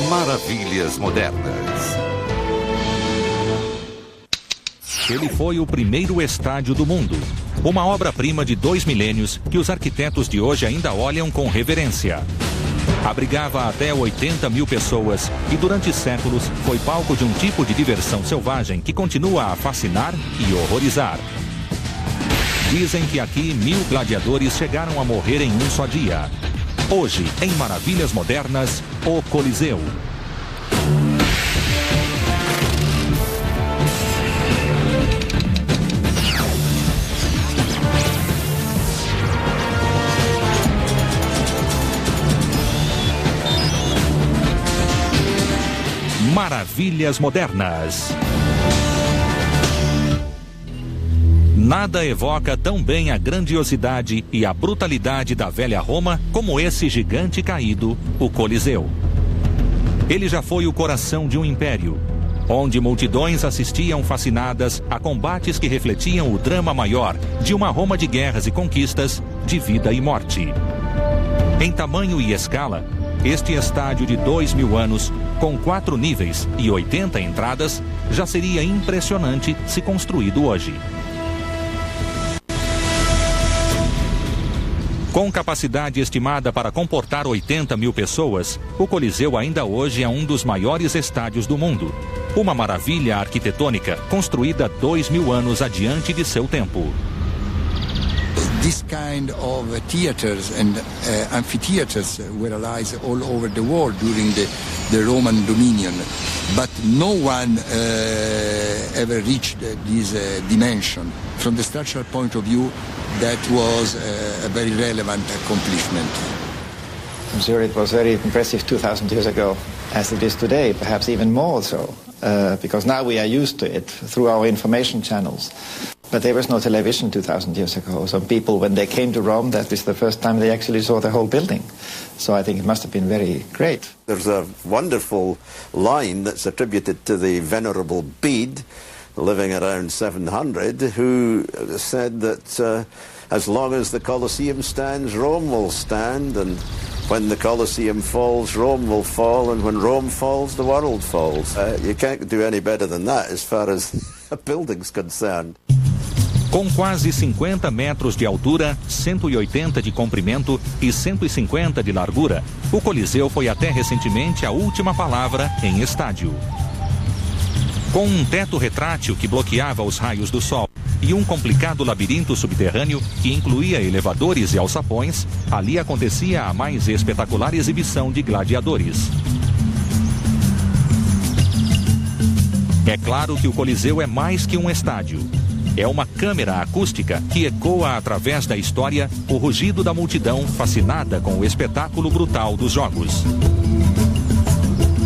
Maravilhas Modernas. Ele foi o primeiro estádio do mundo. Uma obra-prima de 2 milênios que os arquitetos de hoje ainda olham com reverência. Abrigava até 80 mil pessoas e durante séculos foi palco de um tipo de diversão selvagem que continua a fascinar e horrorizar. Dizem que aqui 1000 gladiadores chegaram a morrer em um só dia. Hoje, em Maravilhas Modernas, o Coliseu. Maravilhas Modernas. Nada evoca tão bem a grandiosidade e a brutalidade da velha Roma como esse gigante caído, o Coliseu. Ele já foi o coração de um império, onde multidões assistiam fascinadas a combates que refletiam o drama maior de uma Roma de guerras e conquistas, de vida e morte. Em tamanho e escala, este estádio de 2000 anos, com 4 níveis e 80 entradas, já seria impressionante se construído hoje. Com capacidade estimada para comportar 80 mil pessoas, o Coliseu ainda hoje é um dos maiores estádios do mundo. Uma maravilha arquitetônica construída 2000 anos adiante de seu tempo. This kind of theaters and amphitheaters were realized all over the world during the Roman dominion, but no one ever reached this dimension. From the structural point of view, that was a very relevant accomplishment. I'm sure it was very impressive 2,000 years ago, as it is today, perhaps even more so, because now we are used to it through our information channels. But there was no television 2,000 years ago. Some people, when they came to Rome, that was the first time they actually saw the whole building. So I think it must have been very great. There's a wonderful line that's attributed to the Venerable Bede, living around 700, who said that as long as the Colosseum stands, Rome will stand, and when the Colosseum falls, Rome will fall, and when Rome falls, the world falls. You can't do any better than that as far as a building's concerned. Com quase 50 metros de altura, 180 de comprimento e 150 de largura, o Coliseu foi até recentemente a última palavra em estádio. Com um teto retrátil que bloqueava os raios do sol e um complicado labirinto subterrâneo que incluía elevadores e alçapões, ali acontecia a mais espetacular exibição de gladiadores. É claro que o Coliseu é mais que um estádio. É uma câmera acústica que ecoa através da história o rugido da multidão fascinada com o espetáculo brutal dos jogos.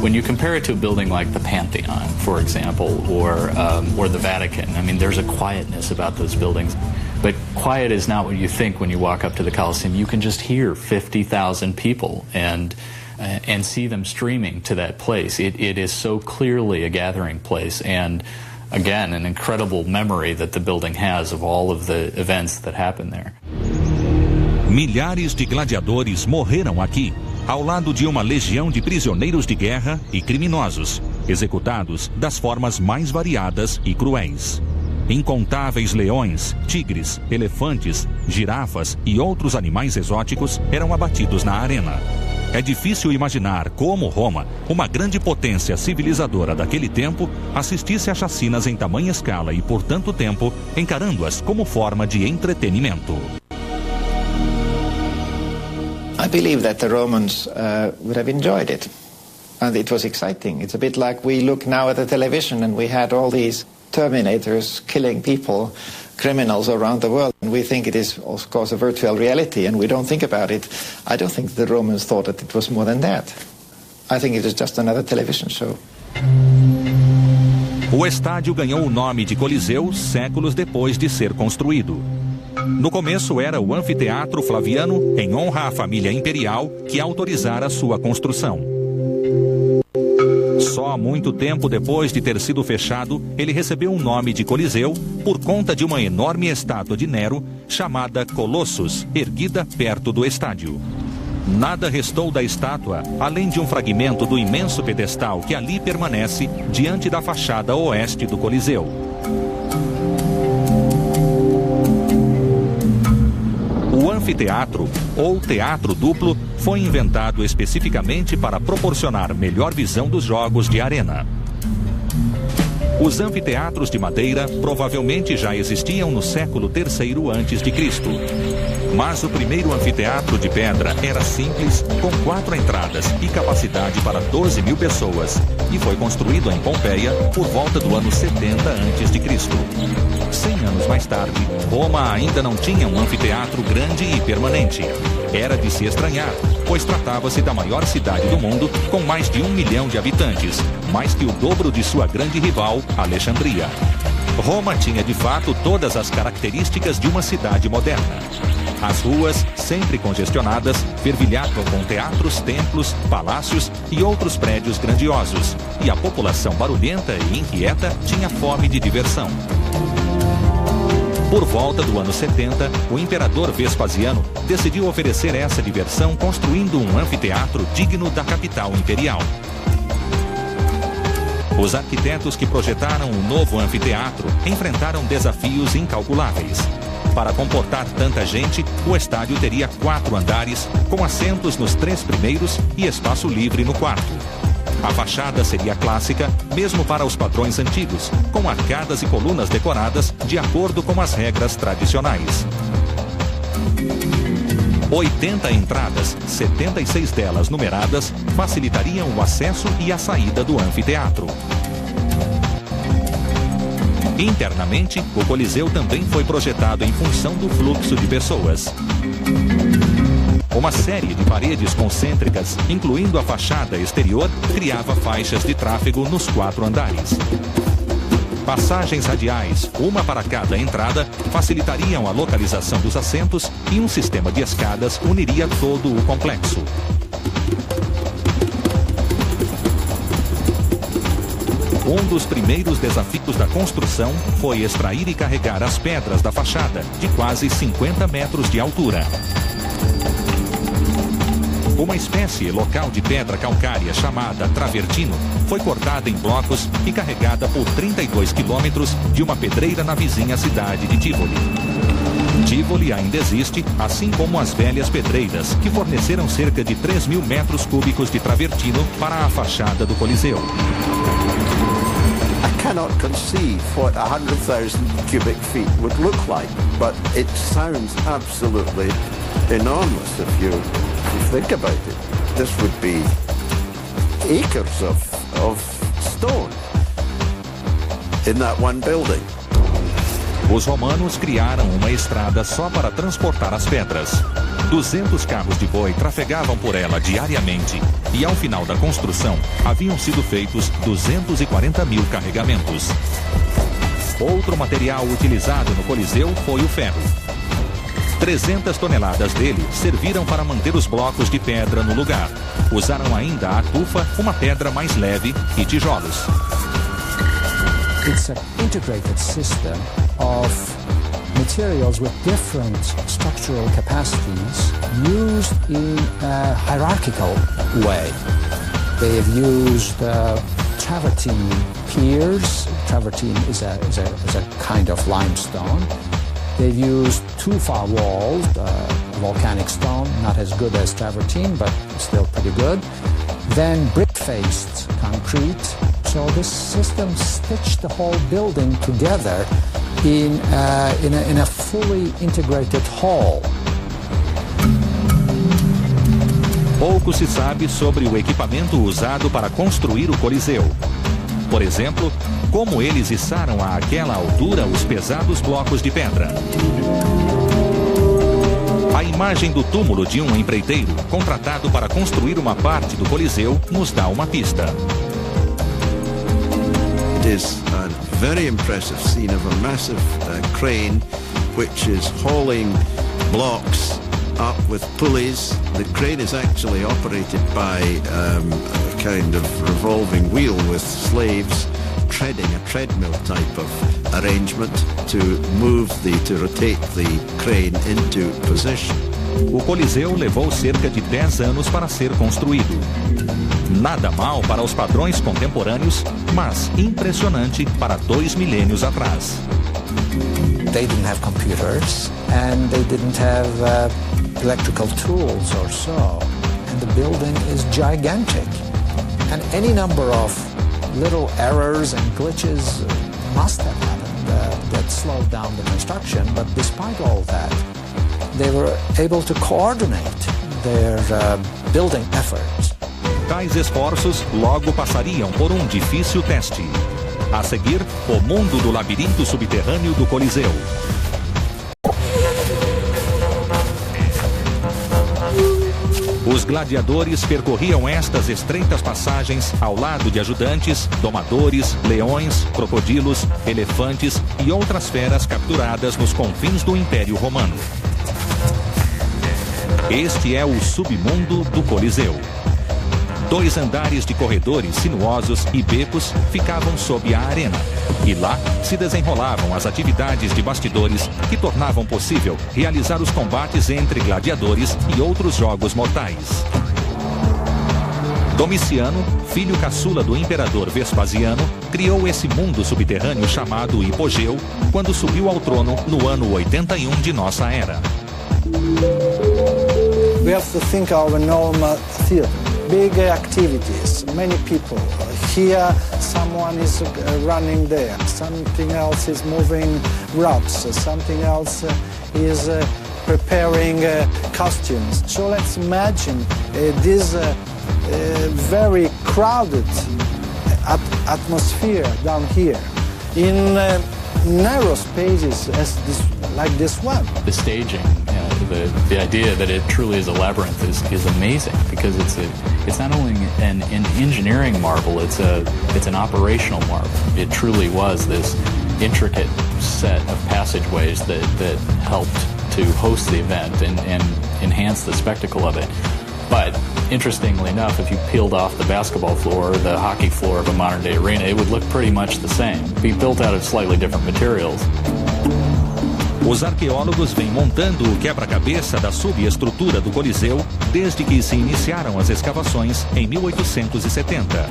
When you compare it to a building like the Pantheon, for example, or the Vatican, I mean, there's a quietness about those buildings. But quiet is not what you think when you walk up to the Colosseum. You can just hear 50,000 people and see them streaming to that place. It is so clearly a gathering place, and again, an incredible memory that the building has of all of the events that happen there. Milhares de gladiadores morreram aqui, ao lado de uma legião de prisioneiros de guerra e criminosos, executados das formas mais variadas e cruéis. Incontáveis leões, tigres, elefantes, girafas e outros animais exóticos eram abatidos na arena. É difícil imaginar como Roma, uma grande potência civilizadora daquele tempo, assistisse a chacinas em tamanha escala e por tanto tempo, encarando-as como forma de entretenimento. I believe that the Romans would have enjoyed it, and it was exciting. It's a bit like we look now at the television and we had all these Terminators killing people, criminals around the world, and we think it is, of course, a virtual reality, and we don't think about it. I don't think the Romans thought that it was more than that. I think it is just another television show. O estádio ganhou o nome de Coliseu séculos depois de ser construído. No começo era o Anfiteatro Flaviano, em honra à família imperial, que autorizara sua construção. Só muito tempo depois de ter sido fechado, ele recebeu o nome de Coliseu por conta de uma enorme estátua de Nero chamada Colossus, erguida perto do estádio. Nada restou da estátua, além de um fragmento do imenso pedestal que ali permanece diante da fachada oeste do Coliseu. O anfiteatro, ou teatro duplo, foi inventado especificamente para proporcionar melhor visão dos jogos de arena. Os anfiteatros de madeira provavelmente já existiam no século III a.C. Mas o primeiro anfiteatro de pedra era simples, com 4 entradas e capacidade para 12 mil pessoas, e foi construído em Pompeia por volta do ano 70 a.C. 100 anos mais tarde, Roma ainda não tinha um anfiteatro grande e permanente. Era de se estranhar, pois tratava-se da maior cidade do mundo, com mais de 1 milhão de habitantes, mais que o dobro de sua grande rival, Alexandria. Roma tinha de fato todas as características de uma cidade moderna. As ruas, sempre congestionadas, fervilhavam com teatros, templos, palácios e outros prédios grandiosos, e a população barulhenta e inquieta tinha fome de diversão. Por volta do ano 70, o imperador Vespasiano decidiu oferecer essa diversão construindo um anfiteatro digno da capital imperial. Os arquitetos que projetaram o novo anfiteatro enfrentaram desafios incalculáveis. Para comportar tanta gente, o estádio teria 4 andares, com assentos nos 3 primeiros e espaço livre no 4º. A fachada seria clássica, mesmo para os padrões antigos, com arcadas e colunas decoradas de acordo com as regras tradicionais. 80 entradas, 76 delas numeradas, facilitariam o acesso e a saída do anfiteatro. Internamente, o Coliseu também foi projetado em função do fluxo de pessoas. Uma série de paredes concêntricas, incluindo a fachada exterior, criava faixas de tráfego nos 4 andares. Passagens radiais, uma para cada entrada, facilitariam a localização dos assentos e um sistema de escadas uniria todo o complexo. Um dos primeiros desafios da construção foi extrair e carregar as pedras da fachada, de quase 50 metros de altura. Uma espécie local de pedra calcária chamada travertino foi cortada em blocos e carregada por 32 quilômetros de uma pedreira na vizinha cidade de Tivoli. Tivoli ainda existe, assim como as velhas pedreiras, que forneceram cerca de 3.000 metros cúbicos de travertino para a fachada do Coliseu. I cannot conceive what 100,000 cubic feet would look like, but it sounds absolutely enormous if you think about it. This would be acres of stone in that one building. Os romanos criaram uma estrada só para transportar as pedras. 200 carros de boi trafegavam por ela diariamente e, ao final da construção, haviam sido feitos 240 mil carregamentos. Outro material utilizado no Coliseu foi o ferro. 300 toneladas dele serviram para manter os blocos de pedra no lugar. Usaram ainda a tufa, uma pedra mais leve, e tijolos. It's an integrated system of materials with different structural capacities used in a hierarchical way. They have used travertine piers. Travertine is a kind of limestone. They've used tufa walls, volcanic stone, not as good as travertine, but still pretty good. Then brick-faced concrete. So this system stitched the whole building together in a fully integrated whole. Pouco se sabe sobre o equipamento usado para construir o Coliseu. Por exemplo, como eles içaram àquela altura os pesados blocos de pedra. A imagem do túmulo de um empreiteiro, contratado para construir uma parte do Coliseu, nos dá uma pista. It is a very impressive scene of a massive crane which is hauling blocks up with pulleys. The crane is actually operated by a kind of revolving wheel with slaves treading a treadmill type of arrangement to rotate the crane into position. O Coliseu levou cerca de 10 anos para ser construído. Nada mal para os padrões contemporâneos, mas impressionante para 2 milênios atrás. They didn't have computers and they didn't have electrical tools or so. And the building is gigantic. And any number of little errors and glitches must have happened that slowed down the construction. But despite all that, they were able to coordinate their building efforts. Tais esforços logo passariam por um difícil teste. A seguir, o mundo do labirinto subterrâneo do Coliseu. Os gladiadores percorriam estas estreitas passagens ao lado de ajudantes, domadores, leões, crocodilos, elefantes e outras feras capturadas nos confins do Império Romano. Este é o submundo do Coliseu. 2 andares de corredores sinuosos e becos ficavam sob a arena. E lá se desenrolavam as atividades de bastidores que tornavam possível realizar os combates entre gladiadores e outros jogos mortais. Domiciano, filho caçula do imperador Vespasiano, criou esse mundo subterrâneo chamado Hipogeu quando subiu ao trono no ano 81 de nossa era. We have to think of a normal theater. Big activities, many people. Here, someone is running there. Something else is moving rods. Something else is preparing costumes. So let's imagine this very crowded atmosphere down here in narrow spaces like this one. The staging, the idea that it truly is a labyrinth is amazing because it's not only an engineering marvel, it's an operational marvel. It truly was this intricate set of passageways that helped to host the event and enhance the spectacle of it. But interestingly enough, if you peeled off the basketball floor or the hockey floor of a modern-day arena, it would look pretty much the same, be built out of slightly different materials. Os arqueólogos vêm montando o quebra-cabeça da subestrutura do Coliseu desde que se iniciaram as escavações em 1870.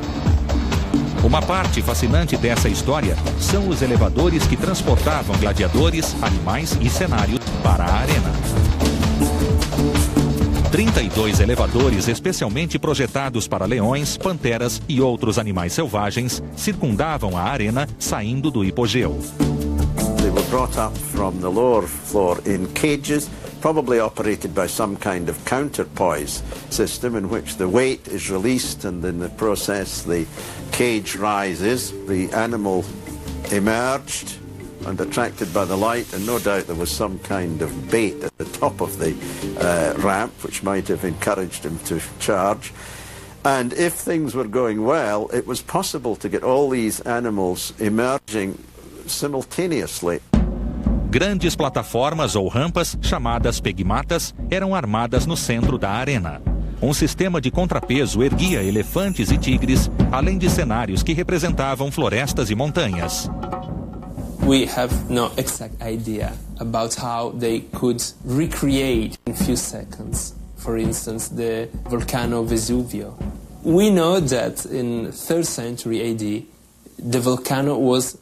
Uma parte fascinante dessa história são os elevadores que transportavam gladiadores, animais e cenários para a arena. 32 elevadores especialmente projetados para leões, panteras e outros animais selvagens circundavam a arena saindo do hipogeu. They were brought up from the lower floor in cages, probably operated by some kind of counterpoise system in which the weight is released and in the process the cage rises, the animal emerged and attracted by the light, and no doubt there was some kind of bait at the top of the ramp which might have encouraged him to charge. And if things were going well, it was possible to get all these animals emerging simultaneously. Grandes plataformas ou rampas, chamadas pegmatas, eram armadas no centro da arena. Um sistema de contrapeso erguia elefantes e tigres, além de cenários que representavam florestas e montanhas. We have no exact idea about how they could recreate in few seconds, for instance, the volcano Vesuvio. We know that in 3rd century AD, the volcano was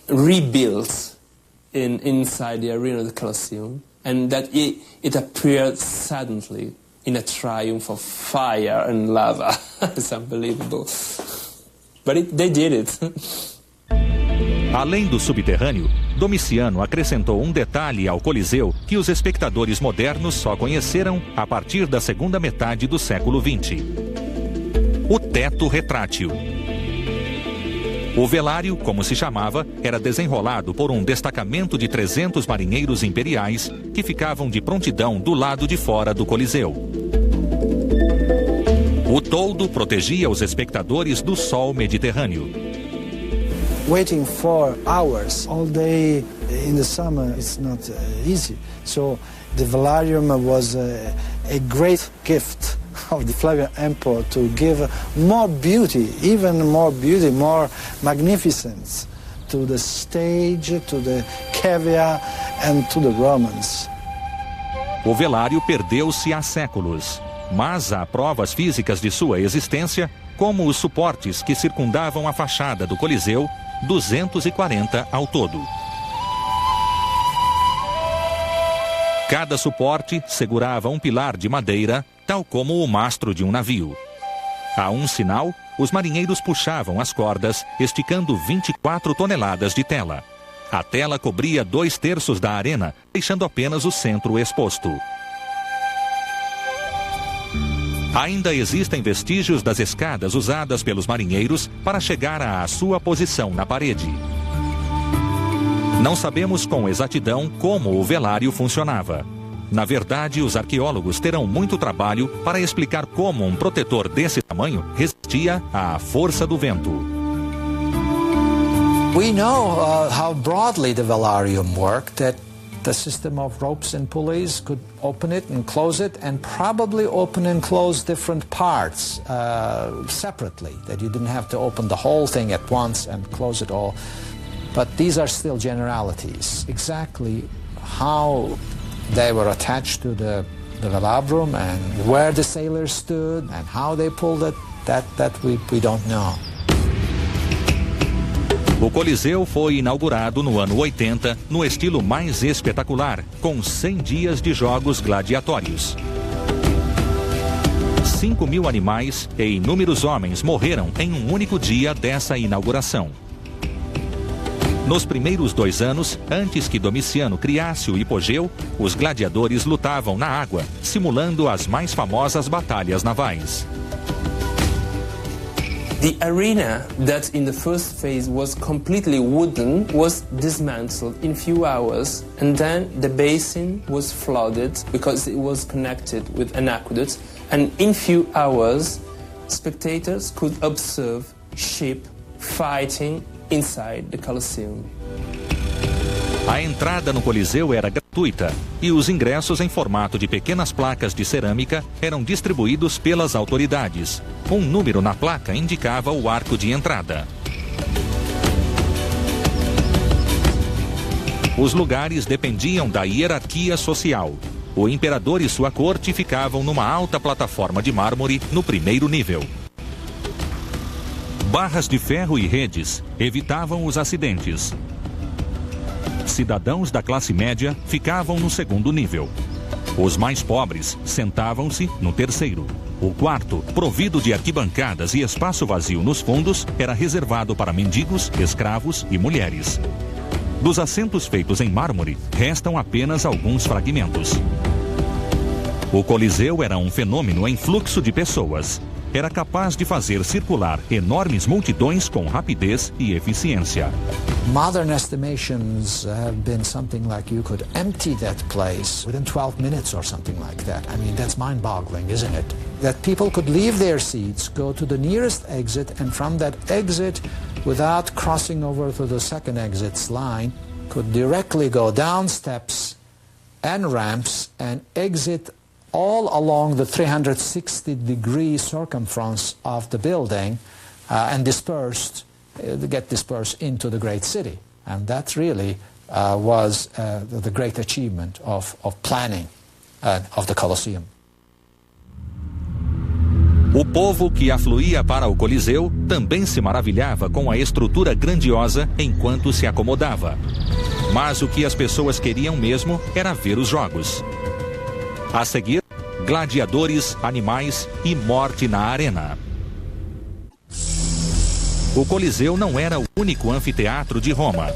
rebuilt inside the arena of the Colosseum, and that it appeared suddenly in a triumph of fire and lava. It's unbelievable. But they did it. Além do subterrâneo, Domiciano acrescentou um detalhe ao Coliseu que os espectadores modernos só conheceram a partir da segunda metade do século XX. O teto retrátil. O velário, como se chamava, era desenrolado por um destacamento de 300 marinheiros imperiais que ficavam de prontidão do lado de fora do Coliseu. O toldo protegia os espectadores do sol mediterrâneo. Waiting for hours all day in the summer is not easy. So the velarium was a great gift of the Flavian Emperor to give more beauty, even more beauty, more magnificence to the stage, to the cavea and to the Romans. O velário perdeu-se há séculos, mas há provas físicas de sua existência, como os suportes que circundavam a fachada do Coliseu, 240 ao todo. Cada suporte segurava um pilar de madeira, tal como o mastro de um navio. A um sinal, os marinheiros puxavam as cordas, esticando 24 toneladas de tela. A tela cobria 2/3 da arena, deixando apenas o centro exposto. Ainda existem vestígios das escadas usadas pelos marinheiros para chegar à sua posição na parede. Não sabemos com exatidão como o velário funcionava. Na verdade, os arqueólogos terão muito trabalho para explicar como um protetor desse tamanho resistia à força do vento. We know how broadly the velarium worked, that the system of ropes and pulleys could open it and close it, and probably open and close different parts separately, that you didn't have to open the whole thing at once and close it all. But these are still generalities. Exactly how they were attached to the velabrum and where the sailors stood and how they pulled it, that we don't know. O Coliseu foi inaugurado no ano 80, no estilo mais espetacular, com 100 dias de jogos gladiatórios. 5.000 animais e inúmeros homens morreram em um único dia dessa inauguração. Nos primeiros 2 anos, antes que Domiciano criasse o hipogeu, os gladiadores lutavam na água, simulando as mais famosas batalhas navais. The arena that in the first phase was completely wooden was dismantled in few hours, and then the basin was flooded because it was connected with an aqueduct, and in few hours spectators could observe sheep fighting inside the Colosseum. A entrada no Coliseu era gratuita e os ingressos em formato de pequenas placas de cerâmica eram distribuídos pelas autoridades. Um número na placa indicava o arco de entrada. Os lugares dependiam da hierarquia social. O imperador e sua corte ficavam numa alta plataforma de mármore no primeiro nível. Barras de ferro e redes evitavam os acidentes. Cidadãos da classe média ficavam no segundo nível. Os mais pobres sentavam-se no terceiro. O quarto, provido de arquibancadas e espaço vazio nos fundos, era reservado para mendigos, escravos e mulheres. Dos assentos feitos em mármore, restam apenas alguns fragmentos. O Coliseu era um fenômeno em fluxo de pessoas. Era capaz de fazer circular enormes multidões com rapidez e eficiência. Modern estimations have been something like you could empty that place within 12 minutes or something like that. I mean, that's mind-boggling, isn't it? That people could leave their seats, go to the nearest exit, and from that exit, without crossing over to the second exit's line, could directly go down steps and ramps and exit all along the 360-degree circumference of the building and get dispersed into the great city. And that really was the great achievement of planning of the Colosseum. O povo que afluía para o Coliseu também se maravilhava com a estrutura grandiosa enquanto se acomodava. Mas o que as pessoas queriam mesmo era ver os jogos. A seguir, gladiadores, animais e morte na arena. O Coliseu não era o único anfiteatro de Roma.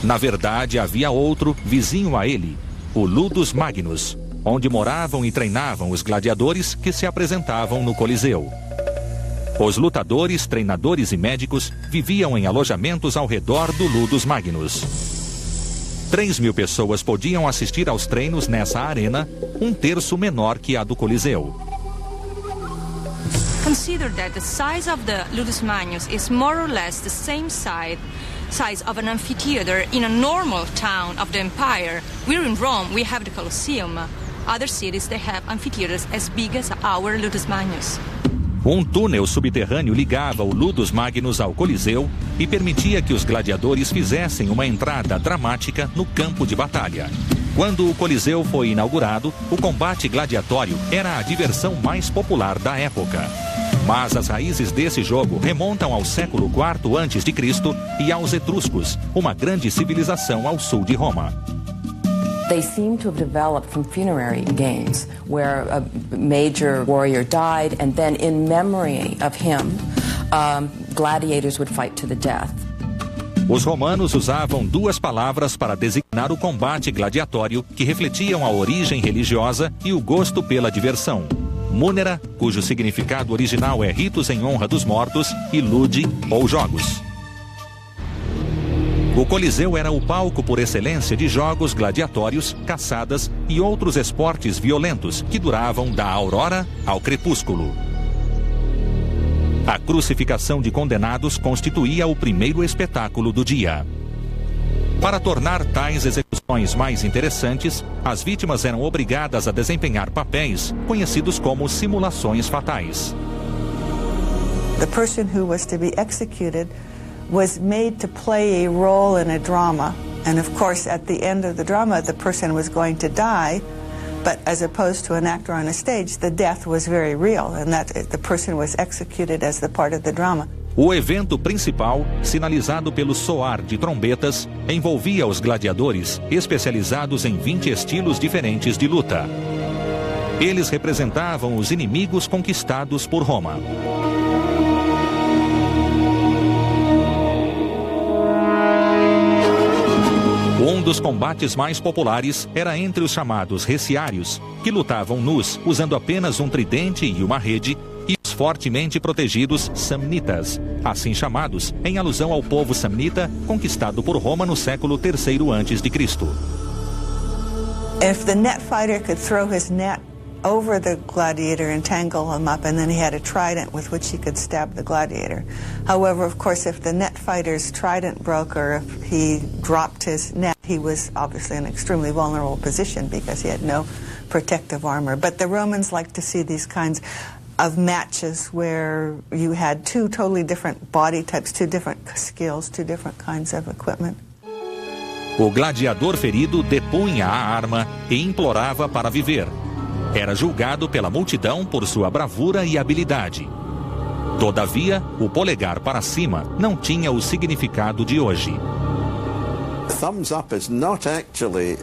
Na verdade, havia outro vizinho a ele, o Ludus Magnus, onde moravam e treinavam os gladiadores que se apresentavam no Coliseu. Os lutadores, treinadores e médicos viviam em alojamentos ao redor do Ludus Magnus. 3.000 pessoas podiam assistir aos treinos nessa arena, 1/3 menor que a do Coliseu. Consider that the size of the Ludus Magnus is more or less the same size of an amphitheater in a normal town of the empire. We're in Rome, we have the Colosseum. Other cities, they have amphitheaters as big as our Ludus Magnus. Um túnel subterrâneo ligava o Ludus Magnus ao Coliseu e permitia que os gladiadores fizessem uma entrada dramática no campo de batalha. Quando o Coliseu foi inaugurado, o combate gladiatório era a diversão mais popular da época. Mas as raízes desse jogo remontam ao século IV a.C. e aos etruscos, uma grande civilização ao sul de Roma. They seem to have developed from funerary games, where a major warrior died, and then in memory of him, gladiators would fight to the death. Os romanos usavam duas palavras para designar o combate gladiatório que refletiam a origem religiosa e o gosto pela diversão. Munera, cujo significado original é ritos em honra dos mortos, e ludi, ou jogos. O Coliseu era o palco por excelência de jogos gladiatórios, caçadas e outros esportes violentos que duravam da aurora ao crepúsculo. A crucificação de condenados constituía o primeiro espetáculo do dia. Para tornar tais execuções mais interessantes, as vítimas eram obrigadas a desempenhar papéis conhecidos como simulações fatais. The person who was to be executed was made to play a role in a drama, and of course at the end of the drama the person was going to die, but as opposed to an actor on a stage, the death was very real, and that the person was executed as the part of the drama. O evento principal, sinalizado pelo soar de trombetas, envolvia os gladiadores especializados em 20 estilos diferentes de luta. Eles representavam os inimigos conquistados por Roma. Um dos combates mais populares era entre os chamados reciários, que lutavam nus, usando apenas um tridente e uma rede, e os fortemente protegidos samnitas, assim chamados em alusão ao povo samnita conquistado por Roma no século III a.C. If the net fighter could throw his net over the gladiator and tangle him up, and then he had a trident with which he could stab the gladiator. However, of course, if the net fighter's trident broke or if he dropped his net, he was obviously in an extremely vulnerable position because he had no protective armor. But the Romans liked to see these kinds of matches where you had two totally different body types, two different skills, two different kinds of equipment. O gladiador ferido depunha a arma e implorava para viver. Era julgado pela multidão por sua bravura e habilidade. Todavia, o polegar para cima não tinha o significado de hoje. Thumbs up is not actually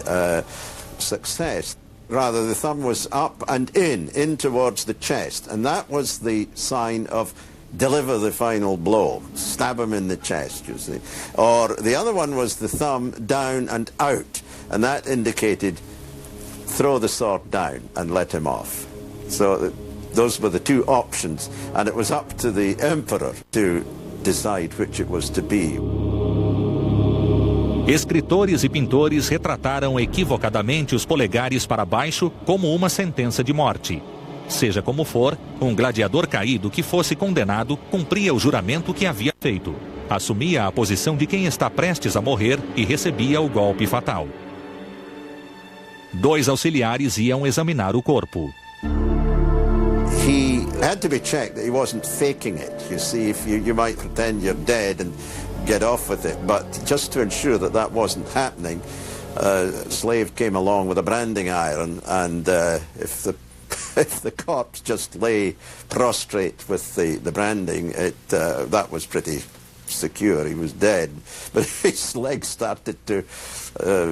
success. Rather, the thumb was up and in towards the chest, and that was the sign of deliver the final blow, stab him in the chest, you see. Or the other one was the thumb down and out, and that indicated throw the sword down and let him off. So those were the two options, and it was up to the emperor to decide which it was to be. Escritores e pintores retrataram equivocadamente os polegares para baixo como uma sentença de morte. Seja como for, um gladiador caído que fosse condenado cumpria o juramento que havia feito. Assumia a posição de quem está prestes a morrer e recebia o golpe fatal. Dois auxiliares iam examinar o corpo. He had to be checked that he wasn't faking it. You see, if you might pretend you're dead and get off with it, but just to ensure that that wasn't happening, a slave came along with a branding iron, and if the corpse just lay prostrate with the branding, that was pretty secure. He was dead, but if his legs started to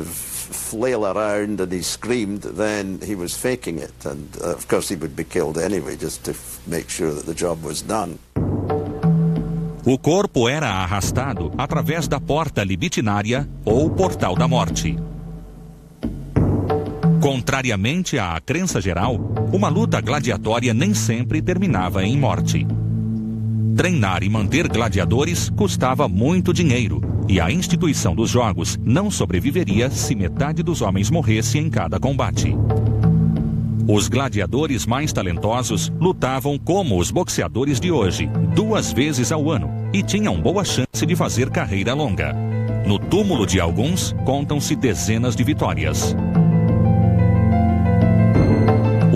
flail around and he screamed, then he was faking it, and of course he would be killed anyway, just to make sure that the job was done. O corpo era arrastado através da porta libitinária ou portal da morte. Contrariamente à crença geral, uma luta gladiatória nem sempre terminava em morte. Treinar e manter gladiadores custava muito dinheiro, e a instituição dos jogos não sobreviveria se metade dos homens morresse em cada combate. Os gladiadores mais talentosos lutavam como os boxeadores de hoje, 2 vezes ao ano, e tinham boa chance de fazer carreira longa. No túmulo de alguns, contam-se dezenas de vitórias.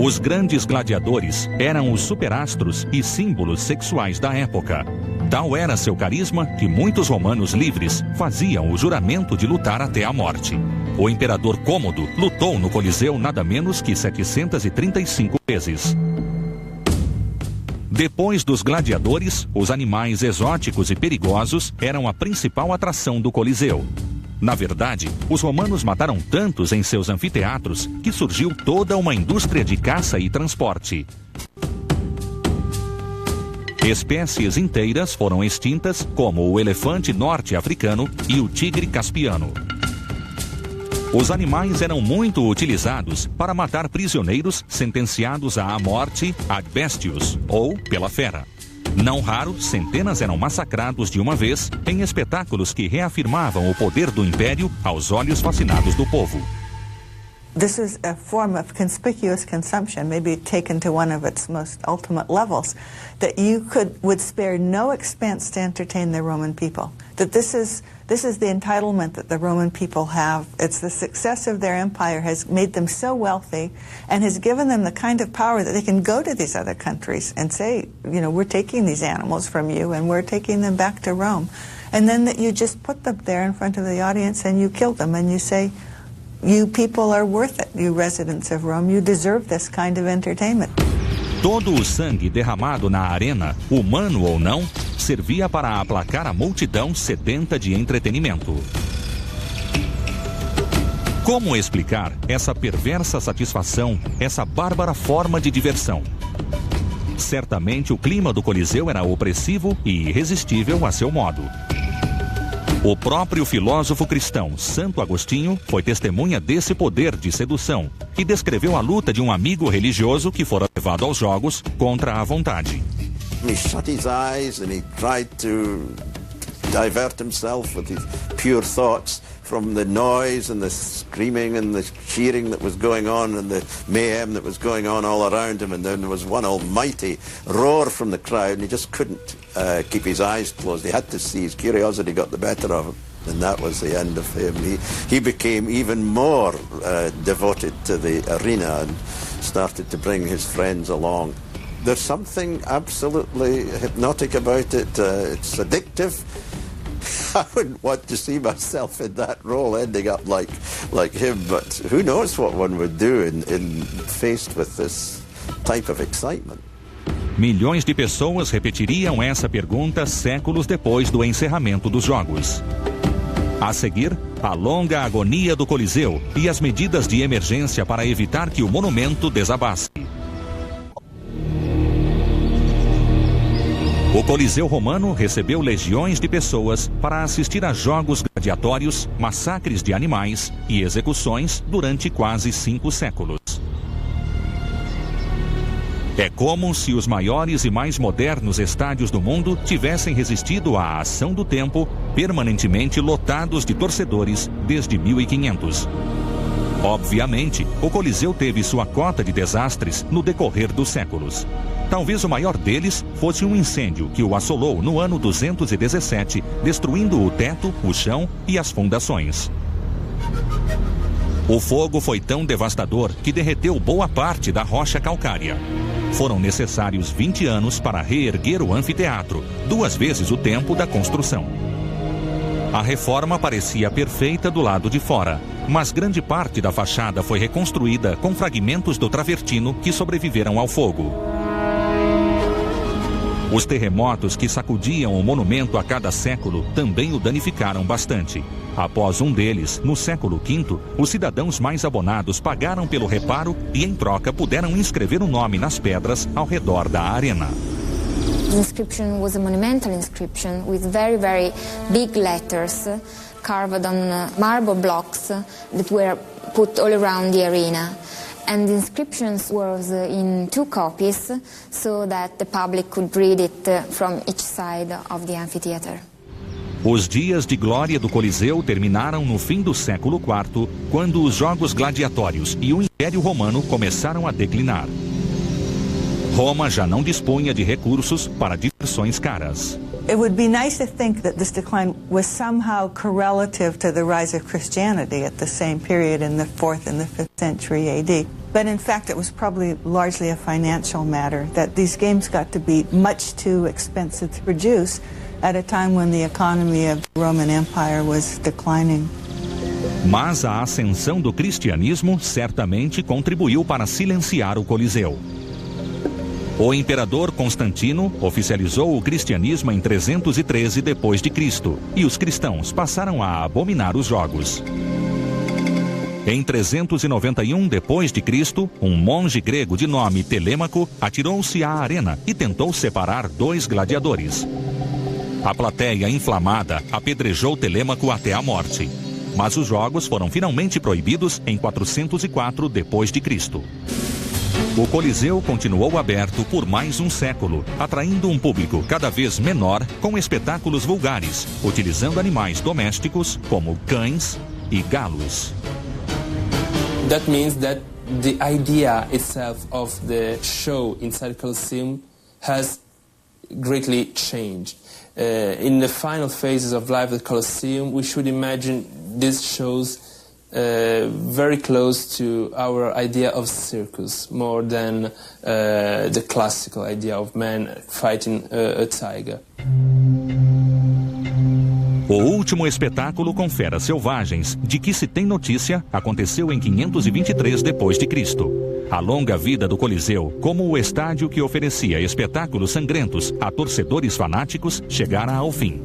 Os grandes gladiadores eram os superastros e símbolos sexuais da época. Tal era seu carisma que muitos romanos livres faziam o juramento de lutar até a morte. O imperador Cômodo lutou no Coliseu nada menos que 735 vezes. Depois dos gladiadores, os animais exóticos e perigosos eram a principal atração do Coliseu. Na verdade, os romanos mataram tantos em seus anfiteatros que surgiu toda uma indústria de caça e transporte. Espécies inteiras foram extintas, como o elefante norte-africano e o tigre caspiano. Os animais eram muito utilizados para matar prisioneiros sentenciados à morte ad bestius, ou pela fera. Não raro, centenas eram massacrados de uma vez em espetáculos que reafirmavam o poder do império aos olhos fascinados do povo. This is a form of conspicuous consumption, maybe taken to one of its most ultimate levels, that you would spare no expense to entertain the Roman people. That this is the entitlement that the Roman people have. It's the success of their empire has made them so wealthy and has given them the kind of power that they can go to these other countries and say, you know, we're taking these animals from you and we're taking them back to Rome. And then that you just put them there in front of the audience and you kill them and you say, you people are worth it, you residents of Rome. You deserve this kind of entertainment. Todo o sangue derramado na arena, humano ou não, servia para aplacar a multidão sedenta de entretenimento. Como explicar essa perversa satisfação, essa bárbara forma de diversão? Certamente o clima do Coliseu era opressivo e irresistível a seu modo. O próprio filósofo cristão Santo Agostinho foi testemunha desse poder de sedução e descreveu a luta de um amigo religioso que fora levado aos jogos contra a vontade. He shut his eyes and he tried to divert himself with his pure thoughts from the noise and the screaming and the cheering that was going on and the mayhem that was going on all around him, and then there was one almighty roar from the crowd and he just couldn't keep his eyes closed. He had to see. His curiosity got the better of him, and that was the end of him. He became even more devoted to the arena and started to bring his friends along. There's something absolutely hypnotic about it. It's addictive. I wouldn't want to see myself in that role, ending up like him, but who knows what one would do in faced with this type of excitement. Milhões de pessoas repetiriam essa pergunta séculos depois do encerramento dos Jogos. A seguir, a longa agonia do Coliseu e as medidas de emergência para evitar que o monumento desabasse. O Coliseu Romano recebeu legiões de pessoas para assistir a jogos gladiatórios, massacres de animais e execuções durante quase 5 séculos. É como se os maiores e mais modernos estádios do mundo tivessem resistido à ação do tempo, permanentemente lotados de torcedores desde 1500. Obviamente, o Coliseu teve sua cota de desastres no decorrer dos séculos. Talvez o maior deles fosse um incêndio que o assolou no ano 217, destruindo o teto, o chão e as fundações. O fogo foi tão devastador que derreteu boa parte da rocha calcária. Foram necessários 20 anos para reerguer o anfiteatro, 2 vezes o tempo da construção. A reforma parecia perfeita do lado de fora, mas grande parte da fachada foi reconstruída com fragmentos do travertino que sobreviveram ao fogo. Os terremotos que sacudiam o monumento a cada século também o danificaram bastante. Após um deles, no século V, os cidadãos mais abonados pagaram pelo reparo e, em troca, puderam inscrever um nome nas pedras ao redor da arena. The inscription was a monumental inscription with very, very big letters carved on marble blocks that were put all around the arena. And the inscriptions was in 2 copies so that the public could read it from each side of the amphitheater. Os dias de glória do Coliseu terminaram no fim do século IV, quando os jogos gladiatórios e o Império Romano começaram a declinar. Roma já não dispunha de recursos para diversões caras. It would be nice to think that this decline was somehow correlative to the rise of Christianity at the same period in the 4th and the 5th century AD. But in fact, it was probably largely a financial matter, that these games got to be much too expensive to produce at a time when the economy of the Roman Empire was declining. Mas a ascensão do cristianismo certamente contribuiu para silenciar o Coliseu. O imperador Constantino oficializou o cristianismo em 313 d.C. e os cristãos passaram a abominar os jogos. Em 391 d.C., um monge grego de nome Telêmaco atirou-se à arena e tentou separar dois gladiadores. A plateia inflamada apedrejou Telêmaco até a morte. Mas os jogos foram finalmente proibidos em 404 d.C. O Coliseu continuou aberto por mais um século, atraindo um público cada vez menor com espetáculos vulgares, utilizando animais domésticos como cães e galos. That means that the idea itself of the show inside Colosseum has greatly changed. In the final phases of life at Colosseum, we should imagine these shows very close to our idea of circus, more than the classical idea of man fighting a tiger. O último espetáculo com feras selvagens, de que se tem notícia, aconteceu em 523 d.C. A longa vida do Coliseu, como o estádio que oferecia espetáculos sangrentos a torcedores fanáticos, chegara ao fim.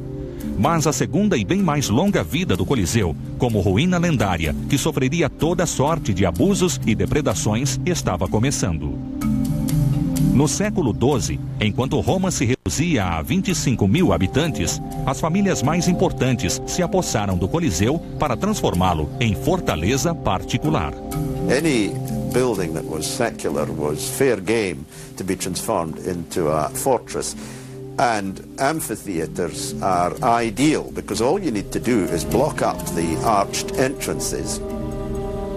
Mas a segunda e bem mais longa vida do Coliseu, como ruína lendária, que sofreria toda sorte de abusos e depredações, estava começando. No século XII, enquanto Roma se reduzia a 25 mil habitantes, as famílias mais importantes se apossaram do Coliseu para transformá-lo em fortaleza particular. Any building that was secular was fair game to be transformed into a fortress. And amphitheatres are ideal because all you need to do is block up the arched entrances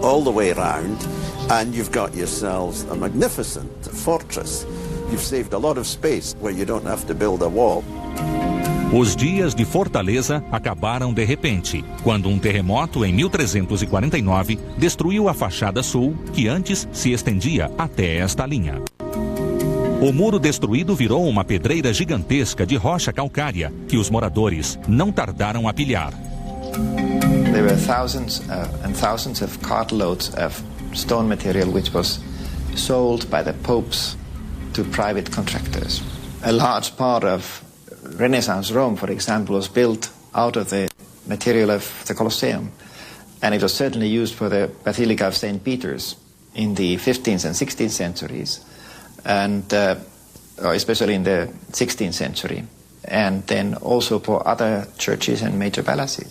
all the way around and you've got yourselves a magnificent fortress. You've saved a lot of space where you don't have to build a wall. Os dias de fortaleza acabaram de repente, quando um terremoto em 1349 destruiu a fachada sul, que antes se estendia até esta linha. O muro destruído virou uma pedreira gigantesca de rocha calcária, que os moradores não tardaram a pilhar. There were thousands and thousands of cartloads of stone material which was sold by the popes to private contractors. A large part of Renaissance Rome, for example, was built out of the material of the Colosseum. And it was certainly used for the Basilica of St. Peter's in the 15th and 16th centuries, and especially in the 16th century. And then also for other churches and major palaces.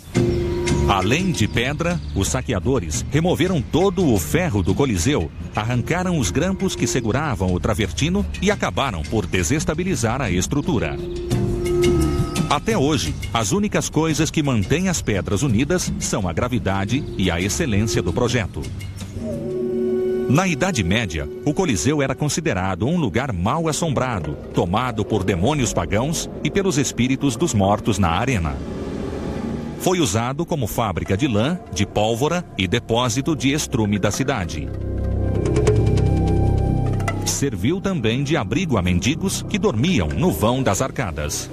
Além de pedra, os saqueadores removeram todo o ferro do Coliseu, arrancaram os grampos que seguravam o travertino e acabaram por desestabilizar a estrutura. Até hoje, as únicas coisas que mantêm as pedras unidas são a gravidade e a excelência do projeto. Na Idade Média, o Coliseu era considerado um lugar mal assombrado, tomado por demônios pagãos e pelos espíritos dos mortos na arena. Foi usado como fábrica de lã, de pólvora e depósito de estrume da cidade. Serviu também de abrigo a mendigos que dormiam no vão das arcadas.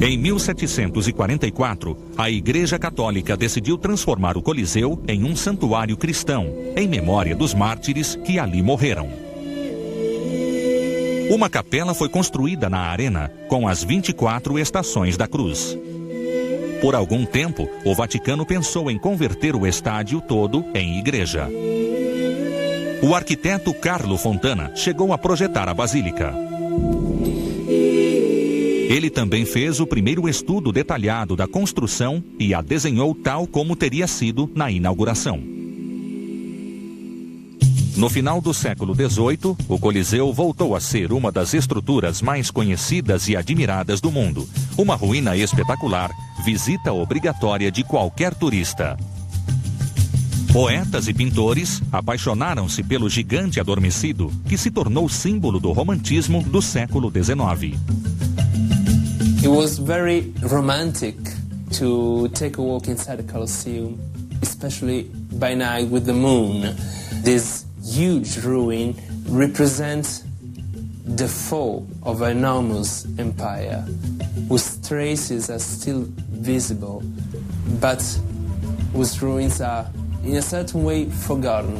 Em 1744, a Igreja Católica decidiu transformar o Coliseu em um santuário cristão, em memória dos mártires que ali morreram. Uma capela foi construída na arena com as 24 estações da cruz. Por algum tempo, o Vaticano pensou em converter o estádio todo em igreja. O arquiteto Carlo Fontana chegou a projetar a basílica. Ele também fez o primeiro estudo detalhado da construção e a desenhou tal como teria sido na inauguração. No final do século XVIII, o Coliseu voltou a ser uma das estruturas mais conhecidas e admiradas do mundo. Uma ruína espetacular, visita obrigatória de qualquer turista. Poetas e pintores apaixonaram-se pelo gigante adormecido, que se tornou símbolo do romantismo do século XIX. It was very romantic to take a walk inside the Colosseum, especially by night with the moon. This huge ruin represents the fall of an enormous empire, whose traces are still visible but whose ruins are, in a certain way, forgotten.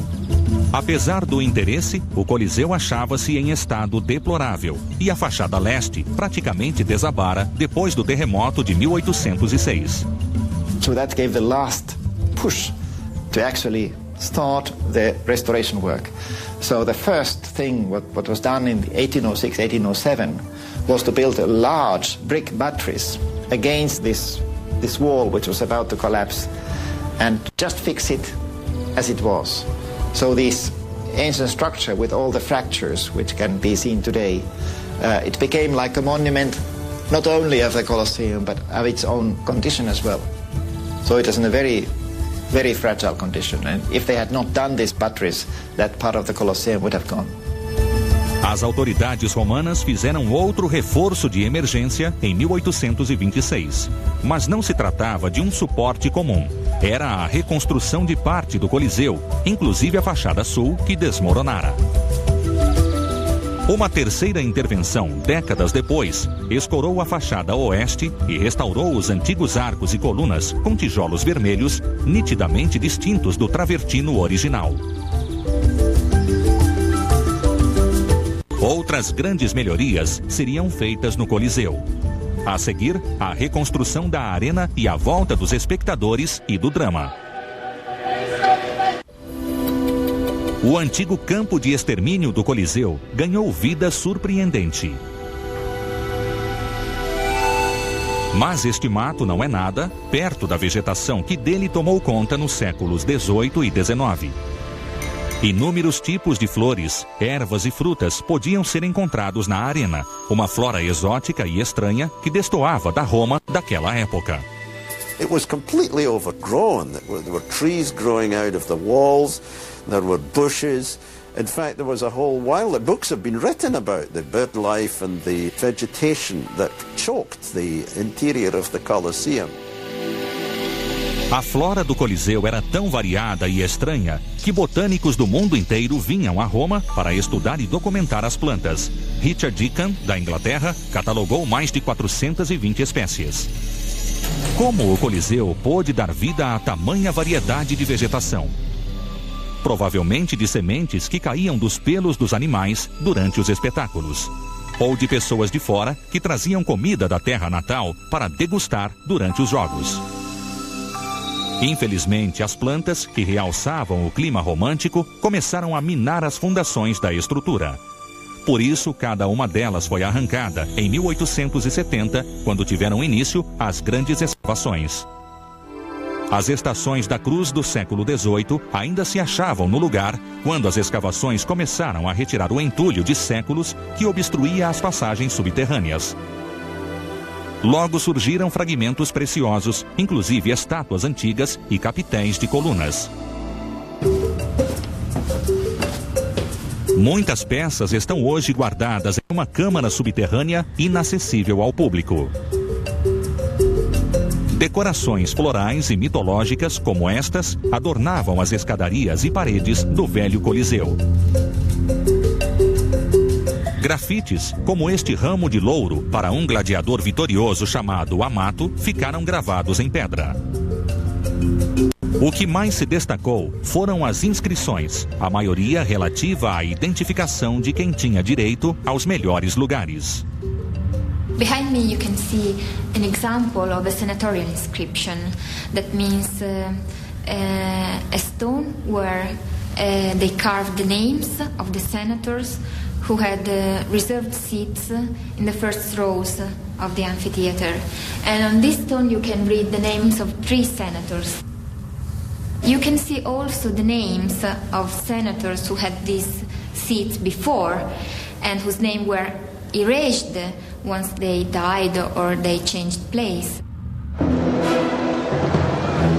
Apesar do interesse, o Coliseu achava-se em estado deplorável e a fachada leste praticamente desabara depois do terremoto de 1806. So that gave the last push to actually start the restoration work. So the first thing what was done in 1806, 1807 was to build a large brick batteries against this wall which was about to collapse and just fix it as it was. So this ancient structure with all the fractures which can be seen today, it became like a monument not only of the Colosseum but of its own condition as well. So it was in a very, very fragile condition, and if they had not done these batteries, that part of the Colosseum would have gone. As autoridades romanas fizeram outro reforço de emergência em 1826. Mas não se tratava de um suporte comum. Era a reconstrução de parte do Coliseu, inclusive a fachada sul, que desmoronara. Uma terceira intervenção, décadas depois, escorou a fachada oeste e restaurou os antigos arcos e colunas com tijolos vermelhos, nitidamente distintos do travertino original. Outras grandes melhorias seriam feitas no Coliseu. A seguir, a reconstrução da arena e a volta dos espectadores e do drama. O antigo campo de extermínio do Coliseu ganhou vida surpreendente. Mas este mato não é nada perto da vegetação que dele tomou conta nos séculos XVIII e XIX. Inúmeros tipos de flores, ervas e frutas podiam ser encontrados na arena, uma flora exótica e estranha que destoava da Roma daquela época. It was completely overgrown. There were trees growing out of the walls, there were bushes. In fact, there was a whole while of books have been written about the bird life and the vegetation that choked the interior of the Colosseum. A flora do Coliseu era tão variada e estranha que botânicos do mundo inteiro vinham a Roma para estudar e documentar as plantas. Richard Deacon, da Inglaterra, catalogou mais de 420 espécies. Como o Coliseu pôde dar vida a tamanha variedade de vegetação? Provavelmente de sementes que caíam dos pelos dos animais durante os espetáculos. Ou de pessoas de fora que traziam comida da terra natal para degustar durante os jogos. Infelizmente, as plantas, que realçavam o clima romântico, começaram a minar as fundações da estrutura. Por isso, cada uma delas foi arrancada em 1870, quando tiveram início as grandes escavações. As estações da Cruz do século XVIII ainda se achavam no lugar quando as escavações começaram a retirar o entulho de séculos que obstruía as passagens subterrâneas. Logo surgiram fragmentos preciosos, inclusive estátuas antigas e capitéis de colunas. Muitas peças estão hoje guardadas em uma câmara subterrânea inacessível ao público. Decorações florais e mitológicas como estas adornavam as escadarias e paredes do velho Coliseu. Grafites, como este ramo de louro para um gladiador vitorioso chamado Amato, ficaram gravados em pedra. O que mais se destacou foram as inscrições, a maioria relativa à identificação de quem tinha direito aos melhores lugares. Behind me you can see an example of a senatorial inscription. That means a stone where they carved the names of the senators who had reserved seats in the first rows of the amphitheater. And on this stone you can read the names of 3 senators. You can see also the names of senators who had these seats before and whose names were erased once they died or they changed place.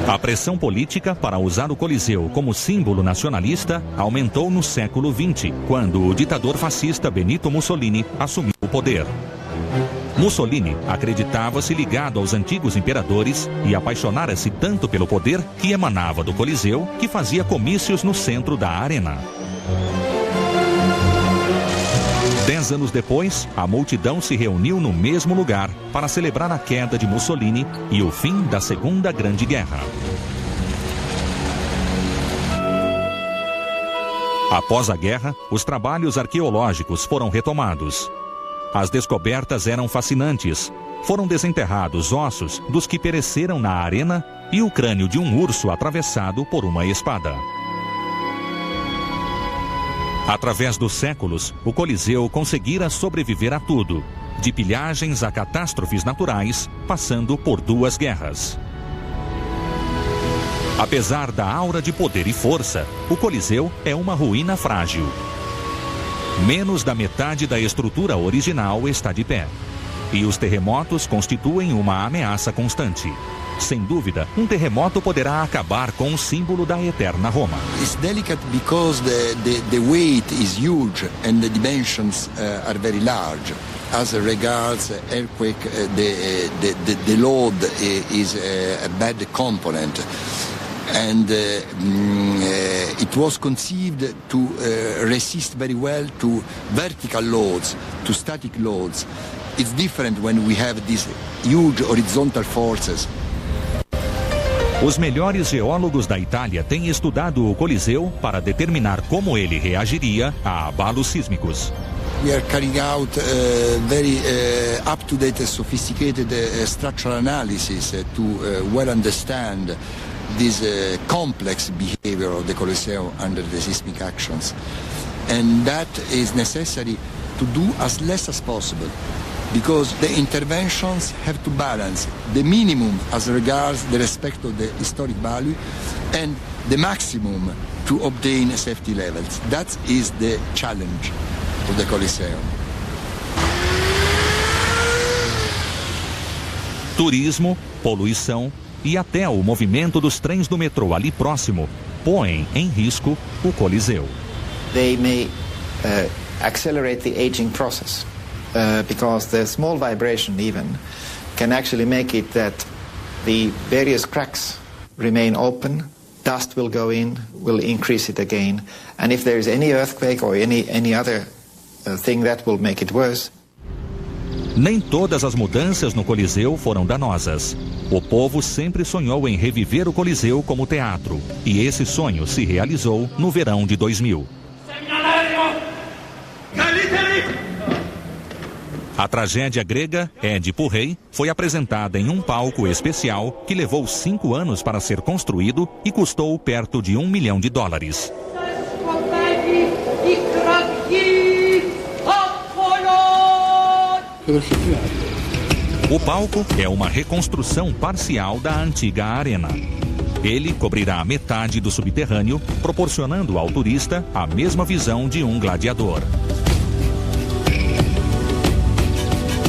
A pressão política para usar o Coliseu como símbolo nacionalista aumentou no século XX, quando o ditador fascista Benito Mussolini assumiu o poder. Mussolini acreditava-se ligado aos antigos imperadores e apaixonara-se tanto pelo poder que emanava do Coliseu que fazia comícios no centro da arena. 10 anos depois, a multidão se reuniu no mesmo lugar para celebrar a queda de Mussolini e o fim da Segunda Grande Guerra. Após a guerra, os trabalhos arqueológicos foram retomados. As descobertas eram fascinantes. Foram desenterrados ossos dos que pereceram na arena e o crânio de um urso atravessado por uma espada. Através dos séculos, o Coliseu conseguira sobreviver a tudo, de pilhagens a catástrofes naturais, passando por 2 guerras. Apesar da aura de poder e força, o Coliseu é uma ruína frágil. Menos da metade da estrutura original está de pé. E os terremotos constituem uma ameaça constante. Sem dúvida, um terremoto poderá acabar com o símbolo da eterna Roma. It's delicate because the weight is huge and the dimensions are very large. As regards earthquake, the load is a bad component. And it was conceived to resist very well to vertical loads, to static loads. It's different when we have these huge horizontal forces. Os melhores geólogos da Itália têm estudado o Coliseu para determinar como ele reagiria a abalos sísmicos. We are carrying out very up-to-date, sophisticated structural analysis to well understand this complex behavior of the Colosseum under the seismic actions. And that is necessary to do as less as possible, because the interventions have to balance the minimum as regards the respect of the historic value and the maximum to obtain safety levels. That is the challenge of the Colosseum. Turismo, poluição e até o movimento dos trens do metrô ali próximo põem em risco o Coliseu. They may accelerate the aging process because the small vibration even can actually make it that the various cracks remain open, dust will go in, will increase it again, and if there is any earthquake or any other thing that will make it worse. Nem todas as mudanças no Coliseu foram danosas. O povo sempre sonhou em reviver o Coliseu como teatro, e esse sonho se realizou no verão de 2000. A tragédia grega, Édipo Rei, foi apresentada em um palco especial que levou 5 anos para ser construído e custou perto de $1 milhão. O palco é uma reconstrução parcial da antiga arena. Ele cobrirá a metade do subterrâneo, proporcionando ao turista a mesma visão de um gladiador.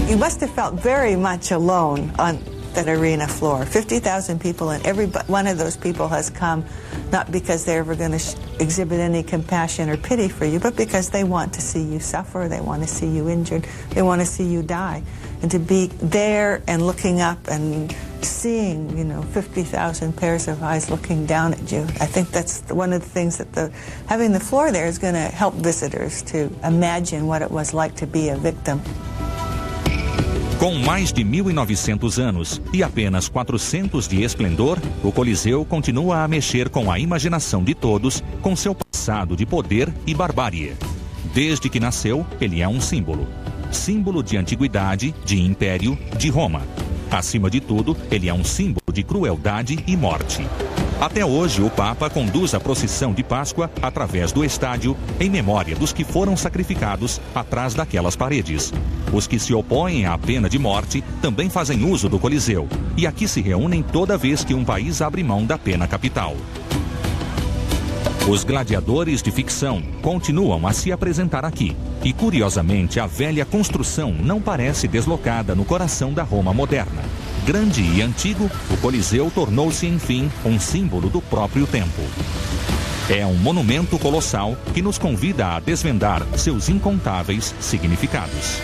You must have felt very much alone on that arena floor. 50,000 people, and every one of those people has come not because they're ever going to exhibit any compassion or pity for you, but because they want to see you suffer, they want to see you injured, they want to see you die. And to be there and looking up and seeing, 50,000 pairs of eyes looking down at you, I think that's one of the things that having the floor there is going to help visitors to imagine what it was like to be a victim. Com mais de 1.900 anos e apenas 400 de esplendor, o Coliseu continua a mexer com a imaginação de todos com seu passado de poder e barbárie. Desde que nasceu, ele é um símbolo. Símbolo de antiguidade, de império, de Roma. Acima de tudo, ele é um símbolo de crueldade e morte. Até hoje, o Papa conduz a procissão de Páscoa através do estádio em memória dos que foram sacrificados atrás daquelas paredes. Os que se opõem à pena de morte também fazem uso do Coliseu e aqui se reúnem toda vez que um país abre mão da pena capital. Os gladiadores de ficção continuam a se apresentar aqui e, curiosamente, a velha construção não parece deslocada no coração da Roma moderna. Grande e antigo, o Coliseu tornou-se, enfim, um símbolo do próprio tempo. É um monumento colossal que nos convida a desvendar seus incontáveis significados.